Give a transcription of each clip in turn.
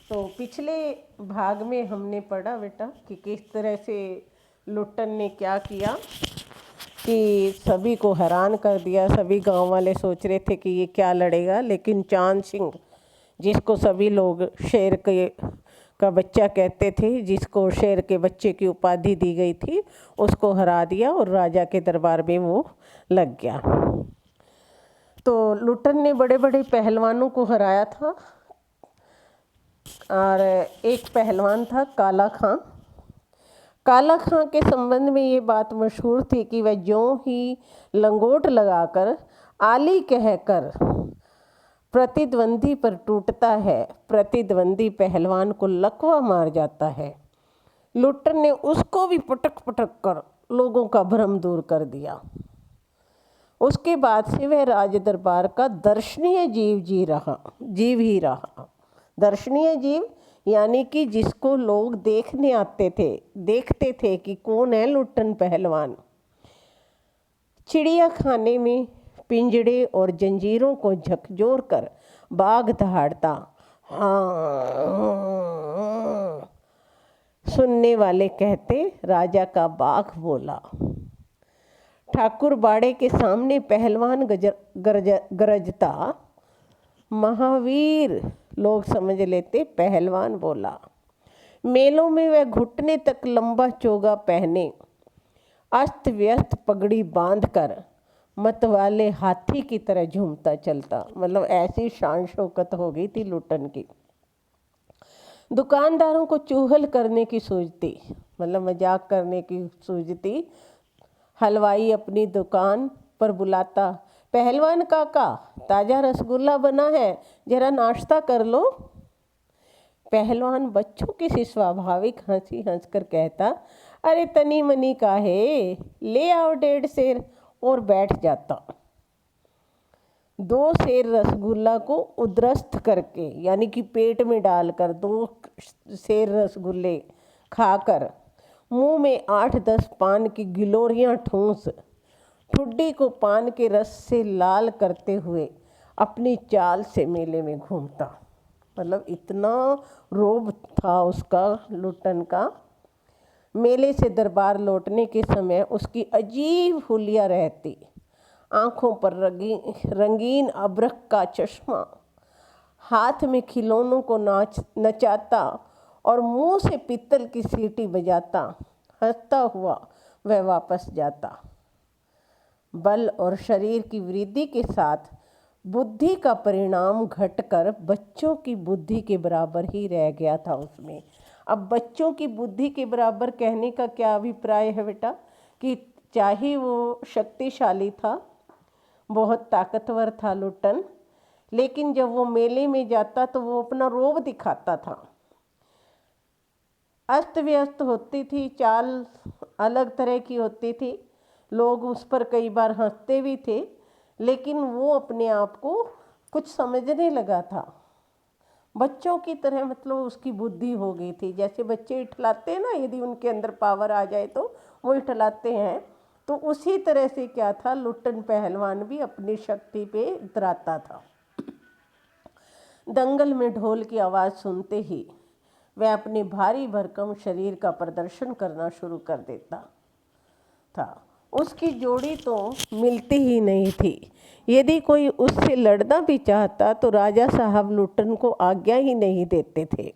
तो पिछले भाग में हमने पढ़ा बेटा कि किस तरह से लुट्टन ने क्या किया कि सभी को हैरान कर दिया। सभी गांव वाले सोच रहे थे कि ये क्या लड़ेगा, लेकिन चांद सिंह, जिसको सभी लोग शेर के का बच्चा कहते थे, जिसको शेर के बच्चे की उपाधि दी गई थी, उसको हरा दिया और राजा के दरबार में वो लग गया। तो लुट्टन ने बड़े बड़े पहलवानों को हराया था और एक पहलवान था काला खां। काला खां के संबंध में ये बात मशहूर थी कि वह ज्यों ही लंगोट लगाकर आली कहकर प्रतिद्वंदी पर टूटता है, प्रतिद्वंदी पहलवान को लकवा मार जाता है। लुट्टन ने उसको भी पटक पटक कर लोगों का भ्रम दूर कर दिया। उसके बाद से वह राज दरबार का दर्शनीय जीव ही रहा। दर्शनीय जीव यानी कि जिसको लोग देखने आते थे, देखते थे कि कौन है लुट्टन पहलवान। चिड़िया खाने में पिंजड़े और जंजीरों को झकझोर कर बाघ दहाड़ता, हाँ, सुनने वाले कहते राजा का बाघ बोला। ठाकुर बाड़े के सामने पहलवान गरजता, महावीर लोग समझ लेते पहलवान बोला। मेलों में वह घुटने तक लंबा चोगा पहने, अस्त व्यस्त पगड़ी बांधकर मतवाले हाथी की तरह झूमता चलता। मतलब ऐसी शान शौकत हो गई थी लुट्टन की। दुकानदारों को चूहल करने की सूझती, मतलब मजाक करने की सूझती। हलवाई अपनी दुकान पर बुलाता, पहलवान काका ताज़ा रसगुल्ला बना है, जरा नाश्ता कर लो। पहलवान बच्चों की सी स्वाभाविक हंसी हंसकर कहता, अरे तनी मनी का है, ले आओ 1.5 सेर, और बैठ जाता। 2 सेर रसगुल्ला को उदरस्त करके, यानी कि पेट में डालकर 2 सेर रसगुल्ले खाकर मुंह में 8-10 पान की गिलोरियां ठूंस, ठुड्डी को पान के रस से लाल करते हुए अपनी चाल से मेले में घूमता। मतलब इतना रोब था उसका, लुट्टन का। मेले से दरबार लौटने के समय उसकी अजीब हुलिया रहती। आँखों पर रंगीन अबरख का चश्मा, हाथ में खिलौनों को नचाता और मुंह से पीतल की सीटी बजाता हंसता हुआ वह वापस जाता। बल और शरीर की वृद्धि के साथ बुद्धि का परिणाम घटकर बच्चों की बुद्धि के बराबर ही रह गया था उसमें। अब बच्चों की बुद्धि के बराबर कहने का क्या अभिप्राय है बेटा, कि चाहे वो शक्तिशाली था, बहुत ताकतवर था लुट्टन, लेकिन जब वो मेले में जाता तो वो अपना रोब दिखाता था। अस्त व्यस्त होती थी, चाल अलग तरह की होती थी, लोग उस पर कई बार हंसते भी थे, लेकिन वो अपने आप को कुछ समझने लगा था। बच्चों की तरह, मतलब उसकी बुद्धि हो गई थी। जैसे बच्चे इठलाते हैं ना, यदि उनके अंदर पावर आ जाए तो वो इठलाते हैं, तो उसी तरह से क्या था, लुट्टन पहलवान भी अपनी शक्ति पे इतराता था। दंगल में ढोल की आवाज़ सुनते ही वह अपने भारी भरकम शरीर का प्रदर्शन करना शुरू कर देता था। उसकी जोड़ी तो मिलती ही नहीं थी। यदि कोई उससे लड़ना भी चाहता तो राजा साहब लुट्टन को आज्ञा ही नहीं देते थे।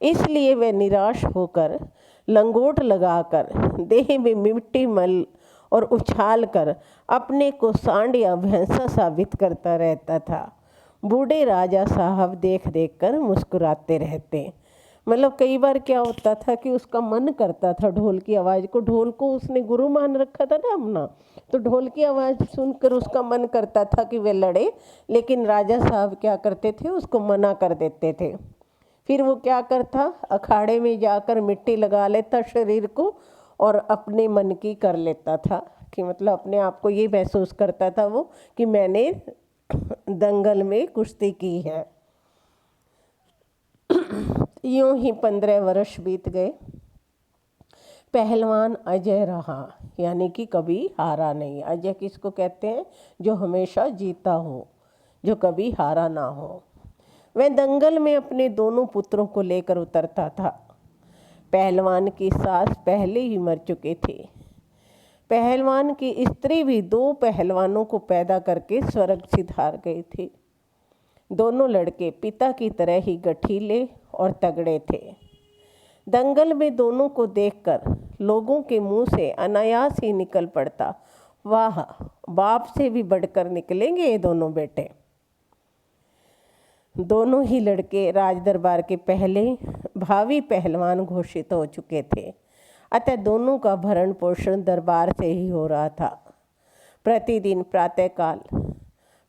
इसलिए वह निराश होकर लंगोट लगाकर देह में मिट्टी मल और उछाल कर अपने को सांड या भैंसा साबित करता रहता था। बूढ़े राजा साहब देख देख कर मुस्कुराते रहते। मतलब कई बार क्या होता था कि उसका मन करता था ढोल की आवाज़ को, ढोल को उसने गुरु मान रखा था ना अपना, तो ढोल की आवाज़ सुनकर उसका मन करता था कि वे लड़े, लेकिन राजा साहब क्या करते थे, उसको मना कर देते थे। फिर वो क्या करता, अखाड़े में जाकर मिट्टी लगा लेता शरीर को और अपने मन की कर लेता था, कि मतलब अपने आप को ये महसूस करता था वो कि मैंने दंगल में कुश्ती की है। यूं ही 15 वर्ष बीत गए। पहलवान अजय रहा, यानी कि कभी हारा नहीं। अजय किसको कहते हैं, जो हमेशा जीता हो, जो कभी हारा ना हो। वह दंगल में अपने दोनों पुत्रों को लेकर उतरता था। पहलवान की सास पहले ही मर चुके थे। पहलवान की स्त्री भी 2 पहलवानों को पैदा करके स्वर्ग सिधार गए थे। दोनों लड़के पिता की तरह ही गठीले और तगड़े थे। दंगल में दोनों को देखकर लोगों के मुंह से अनायास ही निकल पड़ता, वाह, बाप से भी बढ़कर निकलेंगे ये दोनों बेटे। दोनों ही लड़के राजदरबार के पहले भावी पहलवान घोषित हो चुके थे, अतः दोनों का भरण पोषण दरबार से ही हो रहा था। प्रतिदिन प्रातःकाल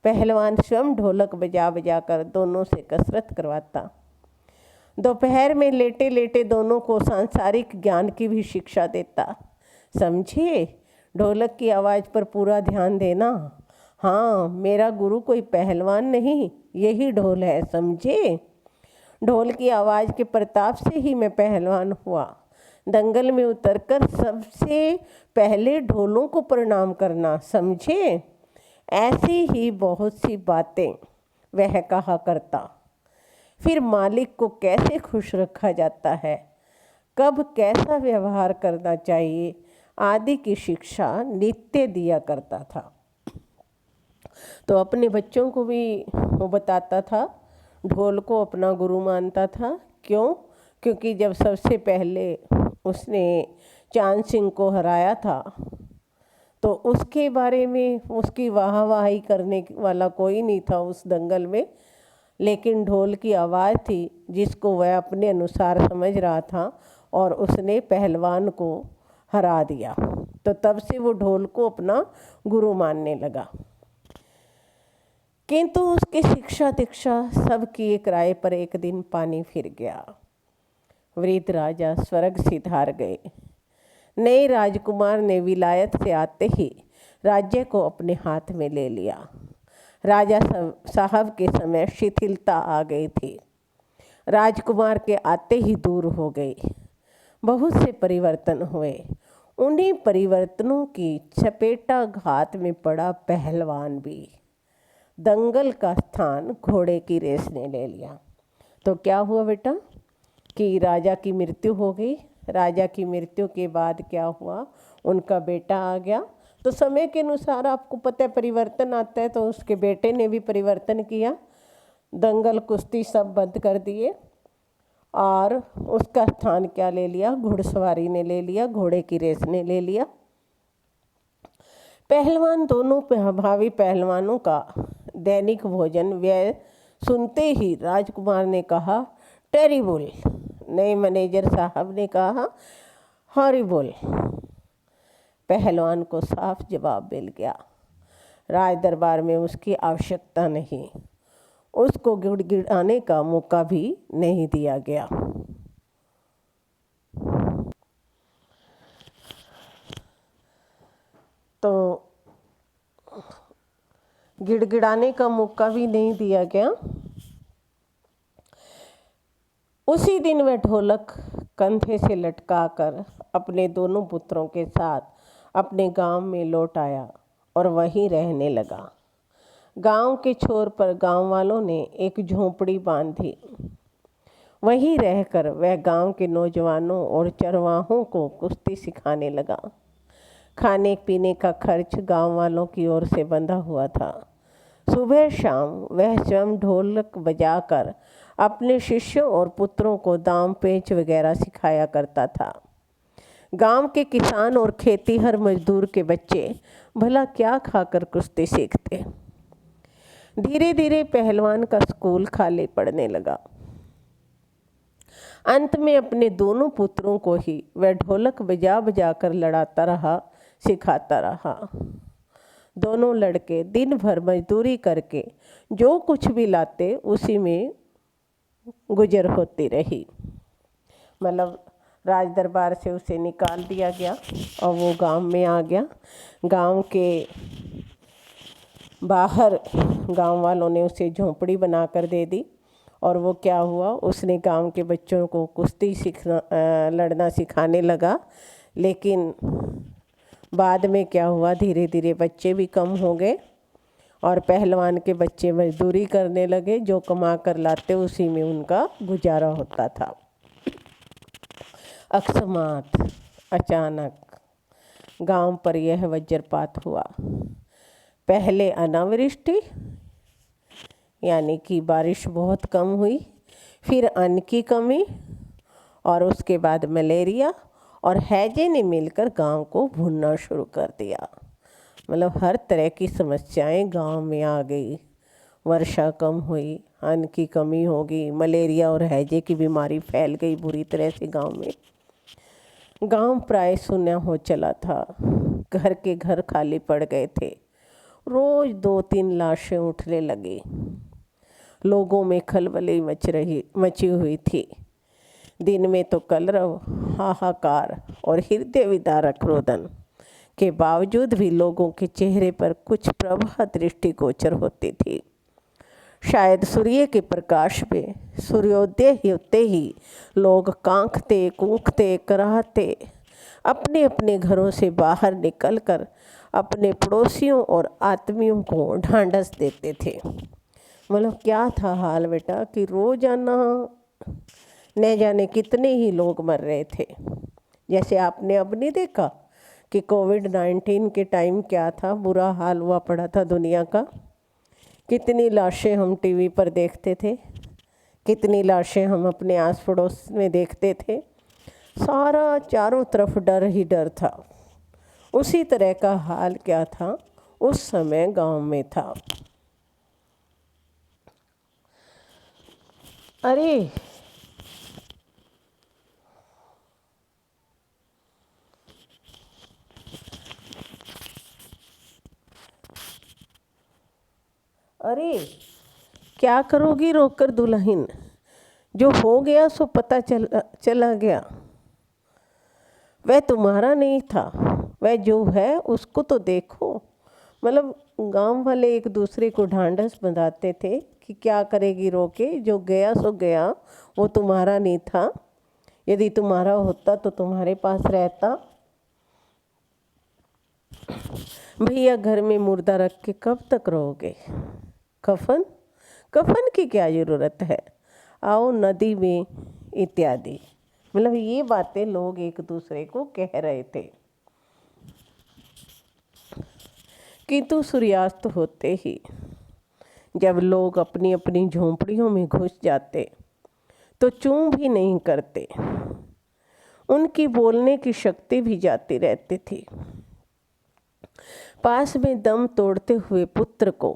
पहलवान स्वयं ढोलक बजा बजा कर दोनों से कसरत करवाता। दोपहर में लेटे लेटे दोनों को सांसारिक ज्ञान की भी शिक्षा देता। समझे, ढोलक की आवाज़ पर पूरा ध्यान देना। हाँ, मेरा गुरु कोई पहलवान नहीं, यही ढोल है, समझे। ढोल की आवाज़ के प्रताप से ही मैं पहलवान हुआ। दंगल में उतरकर सबसे पहले ढोलों को प्रणाम करना, समझे। ऐसी ही बहुत सी बातें वह कहा करता। फिर मालिक को कैसे खुश रखा जाता है, कब कैसा व्यवहार करना चाहिए आदि की शिक्षा नित्य दिया करता था। तो अपने बच्चों को भी वो बताता था, ढोल को अपना गुरु मानता था। क्यों? क्योंकि जब सबसे पहले उसने चांद सिंह को हराया था तो उसके बारे में उसकी वाहवाही करने वाला कोई नहीं था उस दंगल में, लेकिन ढोल की आवाज़ थी जिसको वह अपने अनुसार समझ रहा था और उसने पहलवान को हरा दिया। तो तब से वो ढोल को अपना गुरु मानने लगा। किंतु उसकी शिक्षा दीक्षा सब की एक राय पर एक दिन पानी फिर गया। वृद्ध राजा स्वर्ग सिधार गए। नए राजकुमार ने विलायत से आते ही राज्य को अपने हाथ में ले लिया। राजा साहब के समय शिथिलता आ गई थी। राजकुमार के आते ही दूर हो गई। बहुत से परिवर्तन हुए। उन्हीं परिवर्तनों की चपेटाघात में पड़ा पहलवान भी। दंगल का स्थान घोड़े की रेस ने ले लिया। तो क्या हुआ बेटा कि राजा की मृत्यु हो गई। राजा की मृत्यु के बाद क्या हुआ, उनका बेटा आ गया। तो समय के अनुसार आपको पता है परिवर्तन आता है, तो उसके बेटे ने भी परिवर्तन किया। दंगल कुश्ती सब बंद कर दिए और उसका स्थान क्या ले लिया, घुड़सवारी ने ले लिया, घोड़े की रेस ने ले लिया। पहलवान दोनों भावी पहलवानों का दैनिक भोजन व्यय सुनते ही राजकुमार ने कहा, टेरिबल। नए मैनेजर साहब ने कहा, हॉरिबल। पहलवान को साफ जवाब मिल गया। राज दरबार में उसकी आवश्यकता नहीं, उसको गिड़गिड़ाने का मौका भी नहीं दिया गया। तो गिड़गिड़ाने का मौका भी नहीं दिया गया। उसी दिन वह ढोलक कंधे से लटकाकर अपने दोनों पुत्रों के साथ अपने गांव में लौट आया और वहीं रहने लगा। गांव के छोर पर गांव वालों ने एक झोंपड़ी बांधी। वहीं रहकर वह गांव के नौजवानों और चरवाहों को कुश्ती सिखाने लगा। खाने पीने का खर्च गांव वालों की ओर से बंधा हुआ था। सुबह शाम वह स्वयं ढोलक बजाकर अपने शिष्यों और पुत्रों को दांव पेंच वगैरह सिखाया करता था। गांव के किसान और खेतीहर मजदूर के बच्चे भला क्या खाकर कुश्ती सीखते। धीरे धीरे पहलवान का स्कूल खाली पड़ने लगा। अंत में अपने दोनों पुत्रों को ही वह ढोलक बजा बजा कर लड़ाता रहा, सिखाता रहा। दोनों लड़के दिन भर मजदूरी करके जो कुछ भी लाते उसी में गुजर होती रही। मतलब राज दरबार से उसे निकाल दिया गया और वो गांव में आ गया। गांव के बाहर गांव वालों ने उसे झोंपड़ी बनाकर दे दी और वो क्या हुआ, उसने गांव के बच्चों को कुश्ती लड़ना सिखाने लगा। लेकिन बाद में क्या हुआ, धीरे धीरे बच्चे भी कम हो गए और पहलवान के बच्चे मजदूरी करने लगे, जो कमा कर लाते उसी में उनका गुजारा होता था। अकस्मात अचानक गांव पर यह वज्रपात हुआ। पहले अनावृष्टि यानी कि बारिश बहुत कम हुई, फिर अन्न की कमी, और उसके बाद मलेरिया और हैजे ने मिलकर गांव को भूनना शुरू कर दिया। मतलब हर तरह की समस्याएं गांव में आ गई। वर्षा कम हुई, अन्न की कमी हो गई, मलेरिया और हैजे की बीमारी फैल गई बुरी तरह से गांव में। गांव प्राय शून्य हो चला था। घर के घर खाली पड़ गए थे। रोज 2-3 लाशें उठने लगी। लोगों में खलबली मची हुई थी। दिन में तो कलरव, हाहाकार और हृदय विदारक रोदन के बावजूद भी लोगों के चेहरे पर कुछ प्रभा दृष्टिगोचर होती थी। शायद सूर्य के प्रकाश में सूर्योदय होते ही लोग कांखते कूखते कराहते अपने अपने घरों से बाहर निकलकर अपने पड़ोसियों और आत्मियों को ढांढस देते थे। मतलब क्या था हाल बेटा कि रोजाना न जाने कितने ही लोग मर रहे थे। जैसे आपने अब नहीं देखा कि कोविड-19 के टाइम क्या था, बुरा हाल हुआ पड़ा था दुनिया का। कितनी लाशें हम टीवी पर देखते थे, कितनी लाशें हम अपने आस पड़ोस में देखते थे। सारा चारों तरफ डर ही डर था। उसी तरह का हाल क्या था उस समय गांव में था। अरे अरे क्या करोगी रोकर दुल्हन, जो हो गया सो पता चला गया। वह तुम्हारा नहीं था, वह जो है उसको तो देखो। मतलब गांव वाले एक दूसरे को ढांढस बंधाते थे कि क्या करेगी रोके, जो गया सो गया, वो तुम्हारा नहीं था। यदि तुम्हारा होता तो तुम्हारे पास रहता। भैया घर में मुर्दा रख के कब तक रहोगे। कफन कफन की क्या ज़रूरत है, आओ नदी में इत्यादि। मतलब ये बातें लोग एक दूसरे को कह रहे थे। किंतु सूर्यास्त होते ही जब लोग अपनी अपनी झोंपड़ियों में घुस जाते तो चूं भी नहीं करते। उनकी बोलने की शक्ति भी जाती रहती थी। पास में दम तोड़ते हुए पुत्र को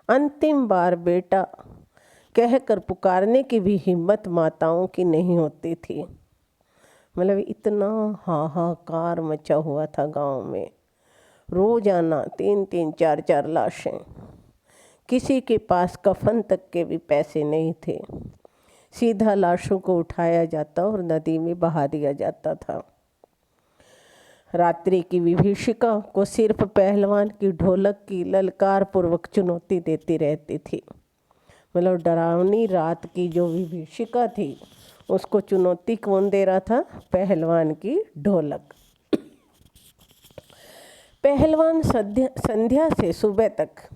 अंतिम बार बेटा कहकर पुकारने की भी हिम्मत माताओं की नहीं होती थी। मतलब इतना हाहाकार मचा हुआ था गांव में। रोजाना 3-3, 4-4 लाशें। किसी के पास कफन तक के भी पैसे नहीं थे। सीधा लाशों को उठाया जाता और नदी में बहा दिया जाता था। रात्रि की विभीषिका को सिर्फ पहलवान की ढोलक की ललकार पूर्वक चुनौती देती रहती थी। मतलब डरावनी रात की जो विभीषिका थी उसको चुनौती कौन दे रहा था, पहलवान की ढोलक। पहलवान संध्या से सुबह तक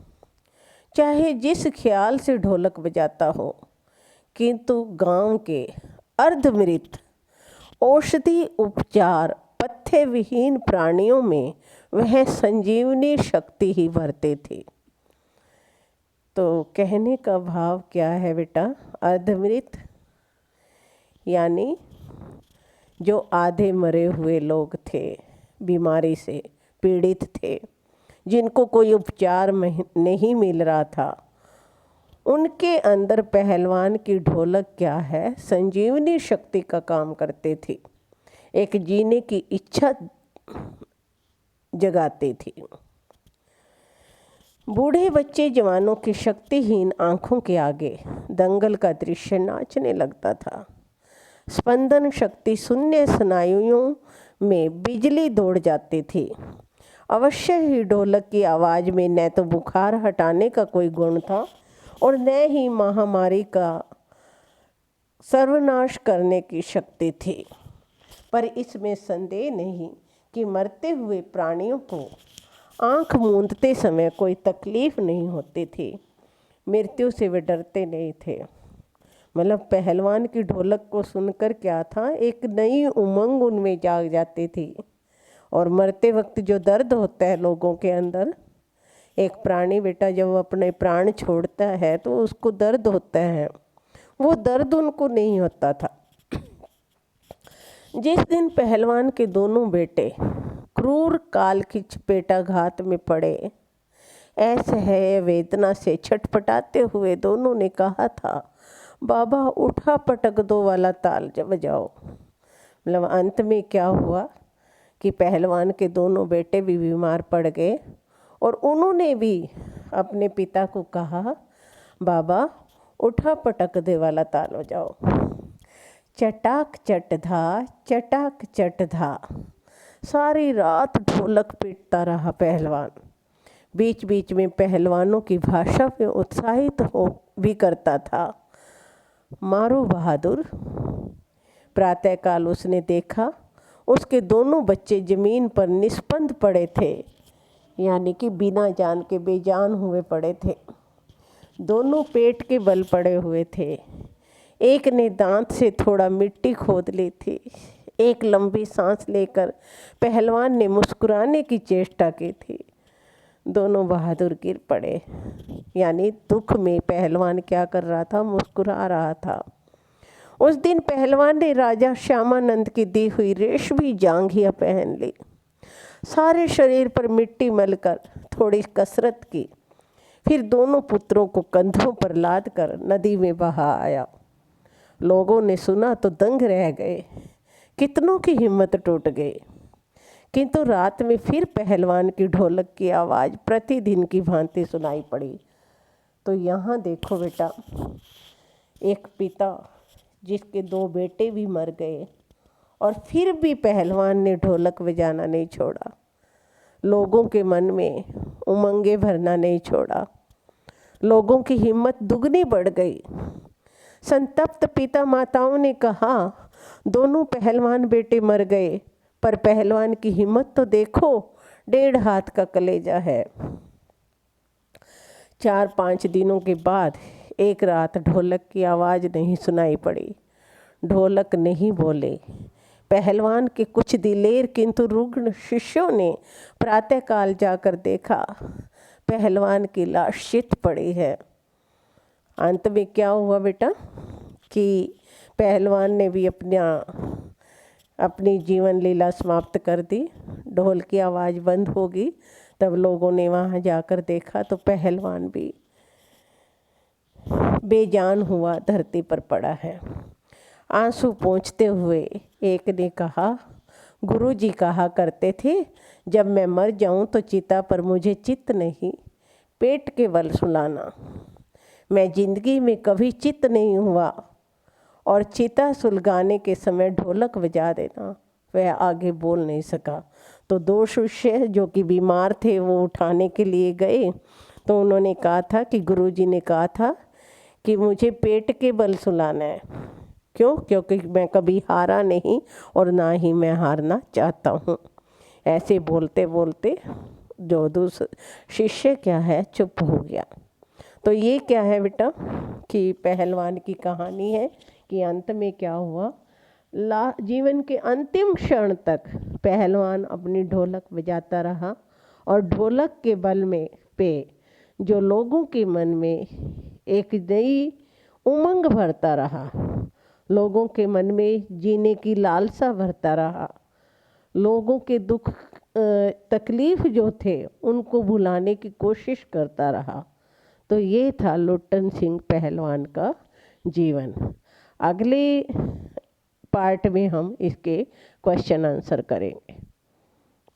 चाहे जिस ख्याल से ढोलक बजाता हो, किंतु गांव के अर्धमृत औषधि उपचार पथ्य विहीन प्राणियों में वह संजीवनी शक्ति ही भरते थे। तो कहने का भाव क्या है बेटा, अर्धमृत यानी जो आधे मरे हुए लोग थे, बीमारी से पीड़ित थे, जिनको कोई उपचार नहीं मिल रहा था, उनके अंदर पहलवान की ढोलक क्या है, संजीवनी शक्ति का काम करते थे। एक जीने की इच्छा जगाती थी। बूढ़े बच्चे जवानों की शक्तिहीन आंखों के आगे दंगल का दृश्य नाचने लगता था। स्पंदन शक्ति शून्य स्नायुओं में बिजली दौड़ जाती थी। अवश्य ही ढोलक की आवाज़ में न तो बुखार हटाने का कोई गुण था और न ही महामारी का सर्वनाश करने की शक्ति थी। पर इसमें संदेह नहीं कि मरते हुए प्राणियों को आँख मूंदते समय कोई तकलीफ नहीं होती थी। मृत्यु से वे डरते नहीं थे। मतलब पहलवान की ढोलक को सुनकर क्या था, एक नई उमंग उनमें जाग जाती थी। और मरते वक्त जो दर्द होता है लोगों के अंदर, एक प्राणी बेटा जब अपने प्राण छोड़ता है तो उसको दर्द होता है, वो दर्द उनको नहीं होता था। जिस दिन पहलवान के दोनों बेटे क्रूर काल की चपेटाघात में पड़े, असह्य वेदना से छटपटाते हुए दोनों ने कहा था, बाबा उठा पटक दो वाला ताल बजाओ। मतलब अंत में क्या हुआ कि पहलवान के दोनों बेटे भी बीमार पड़ गए और उन्होंने भी अपने पिता को कहा, बाबा उठा पटक दे वाला ताल बजाओ। चटाक चट धा, चटाक चट धा। सारी रात ढोलक पीटता रहा पहलवान। बीच बीच में पहलवानों की भाषा में उत्साहित हो भी करता था। मारो बहादुर। प्रातःकाल उसने देखा, उसके दोनों बच्चे जमीन पर निस्पंद पड़े थे, यानी कि बिना जान के बेजान हुए पड़े थे। दोनों पेट के बल पड़े हुए थे। एक ने दांत से थोड़ा मिट्टी खोद ली थी। एक लंबी सांस लेकर पहलवान ने मुस्कुराने की चेष्टा की थी। दोनों बहादुर गिर पड़े। यानी दुख में पहलवान क्या कर रहा था, मुस्कुरा रहा था। उस दिन पहलवान ने राजा श्यामानंद की दी हुई रेशमी जांघिया पहन ली। सारे शरीर पर मिट्टी मलकर थोड़ी कसरत की, फिर दोनों पुत्रों को कंधों पर लाद कर नदी में बहा आया। लोगों ने सुना तो दंग रह गए, कितनों की हिम्मत टूट गई। किंतु रात में फिर पहलवान की ढोलक की आवाज़ प्रतिदिन की भांति सुनाई पड़ी। तो यहाँ देखो बेटा, एक पिता जिसके दो बेटे भी मर गए और फिर भी पहलवान ने ढोलक बजाना नहीं छोड़ा, लोगों के मन में उमंगे भरना नहीं छोड़ा। लोगों की हिम्मत दुगनी बढ़ गई। संतप्त पिता माताओं ने कहा, दोनों पहलवान बेटे मर गए, पर पहलवान की हिम्मत तो देखो, 1.5 हाथ का कलेजा है। 4-5 दिनों के बाद एक रात ढोलक की आवाज़ नहीं सुनाई पड़ी। ढोलक नहीं बोले। पहलवान के कुछ दिलेर किंतु रुग्ण शिष्यों ने प्रातःकाल जाकर देखा, पहलवान की लाश चित पड़ी है। अंत में क्या हुआ बेटा कि पहलवान ने भी अपनी जीवन लीला समाप्त कर दी। ढोल की आवाज़ बंद होगी, तब लोगों ने वहाँ जाकर देखा तो पहलवान भी बेजान हुआ धरती पर पड़ा है। आंसू पोंछते हुए एक ने कहा, गुरुजी कहा करते थे, जब मैं मर जाऊं तो चिता पर मुझे चित नहीं, पेट के बल सुलाना। मैं जिंदगी में कभी चित नहीं हुआ और चिता सुलगाने के समय ढोलक बजा देना। वह आगे बोल नहीं सका। तो 2 शिष्य जो कि बीमार थे वो उठाने के लिए गए, तो उन्होंने कहा था कि गुरुजी ने कहा था कि मुझे पेट के बल सुलाना है। क्यों? क्योंकि मैं कभी हारा नहीं और ना ही मैं हारना चाहता हूँ। ऐसे बोलते बोलते जो दूसरा शिष्य क्या है, चुप हो गया। तो ये क्या है बेटा कि पहलवान की कहानी है कि अंत में क्या हुआ, जीवन के अंतिम क्षण तक पहलवान अपनी ढोलक बजाता रहा और ढोलक के बल में पे जो लोगों के मन में एक नई उमंग भरता रहा, लोगों के मन में जीने की लालसा भरता रहा, लोगों के दुख तकलीफ जो थे उनको भुलाने की कोशिश करता रहा। तो ये था लुट्टन सिंह पहलवान का जीवन। अगले पार्ट में हम इसके क्वेश्चन आंसर करेंगे।